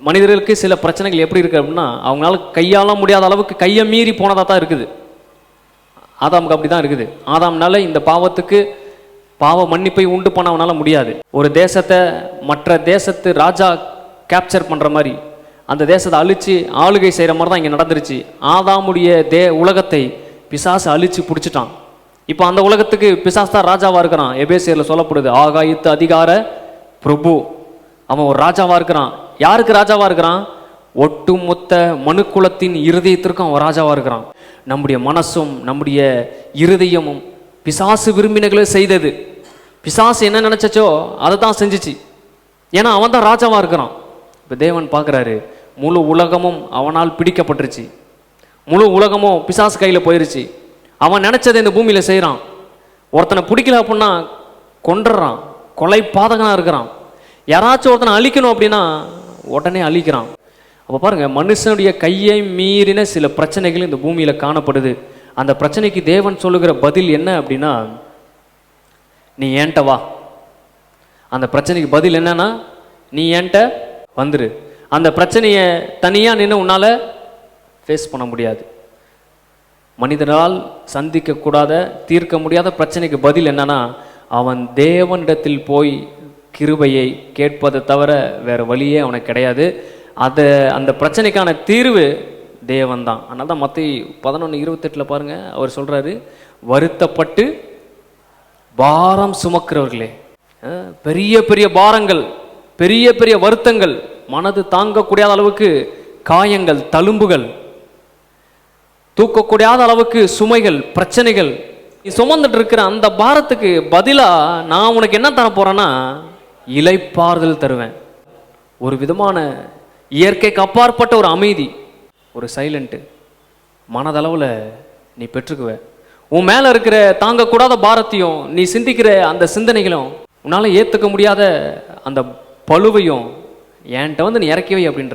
மனிதர்களுக்கு சில பிரச்சனைகள் எப்படி இருக்குது அப்படின்னா, அவங்களால கையாள முடியாத அளவுக்கு கையை மீறி போனதாக தான் இருக்குது. ஆதாமுக்கு அப்படி தான் இருக்குது. ஆதாம்னால இந்த பாவத்துக்கு பாவ மன்னிப்பை உண்டு பண்ண அவனால் முடியாது. ஒரு தேசத்தை மற்ற தேசத்து ராஜா கேப்சர் பண்ணுற மாதிரி அந்த தேசத்தை அழித்து ஆளுகை செய்கிற மாதிரி தான் இங்கே நடந்துருச்சு. ஆதாமுடைய உலகத்தை பிசாசு அழித்து பிடிச்சிட்டான். இப்போ அந்த உலகத்துக்கு பிசாசு தான் ராஜாவாக இருக்கிறான். எபேசியரில் சொல்லப்படுது, ஆகாயத்து அதிகார பிரபு. அவன் ஒரு ராஜாவாக இருக்கிறான். யாருக்கு ராஜாவாக இருக்கிறான்? ஒட்டுமொத்த மனுக்குலத்தின் இருதயத்திற்கும் அவன் ராஜாவாக இருக்கிறான். நம்முடைய மனசும் நம்முடைய இருதயமும் பிசாசு விரும்பினங்களை செய்தது. பிசாசு என்ன நினைச்சோ அதை தான் செஞ்சிச்சு. ஏன்னா அவன் தான் ராஜாவாக இருக்கிறான். இப்போ தேவன் பார்க்குறாரு, முழு உலகமும் அவனால் பிடிக்கப்பட்டுருச்சு. முழு உலகமும் பிசாசு கையில் போயிருச்சு. அவன் நினைச்சதை இந்த பூமியில் செய்கிறான். ஒருத்தனை பிடிக்கல அப்படின்னா கொன்றுறான், கொலை பாதகனாக இருக்கிறான். யாராச்சும் ஒருத்தனை அழிக்கணும் அப்படின்னா உடனே அழிக்கிறான். அப்போ பாருங்க, மனுஷனுடைய கையை மீறின சில பிரச்சனைகள் இந்த பூமியில் காணப்படுது. அந்த பிரச்சனைக்கு தேவன் சொல்லுகிற பதில் என்ன அப்படின்னா, நீ ஏன்ட்ட வா. அந்த பிரச்சனைக்கு பதில் என்னன்னா, நீ ஏன்ட்ட வந்துரு. அந்த பிரச்சனையை தனியாக நின்று உன்னால் ஃபேஸ் பண்ண முடியாது. மனிதனால் சந்திக்கக்கூடாத தீர்க்க முடியாத பிரச்சனைக்கு பதில் என்னன்னா, அவன் தேவனிடத்தில் போய் கிருபையை கேட்பதை தவிர வேறு வழியே அவனுக்கு கிடையாது. அந்த பிரச்சனைக்கான தீர்வு தேவன் தான். அதனால தான் மத்தேயு 11:28 பாருங்க, அவர் சொல்றாரு, வருத்தப்பட்டு பாரம் சுமக்கிறவர்களே, பெரிய பெரிய பாரங்கள், பெரிய பெரிய வருத்தங்கள், மனது தாங்கக்கூடிய அளவுக்கு காயங்கள், தழும்புகள், தூக்கக்கூடாத அளவுக்கு சுமைகள், பிரச்சனைகள், நீ சுமந்துட்டு இருக்கிற அந்த பாரத்துக்கு பதிலா நான் உனக்கு என்ன தர போறேன்னா, இளைப்பாறுதல் தருவேன். ஒரு விதமான இயற்கைக்கு அப்பாற்பட்ட ஒரு அமைதி, ஒரு சைலண்ட்டு மனதளவில் நீ பெற்றுக்குவ. உன் மேலே இருக்கிற தாங்கக்கூடாத பாரத்தையும், நீ சிந்திக்கிற அந்த சிந்தனைகளும், உன்னால் ஏற்றுக்க முடியாத அந்த பழுவையும் என்கிட்ட வந்து நீ இறக்கிவை அப்படின்ற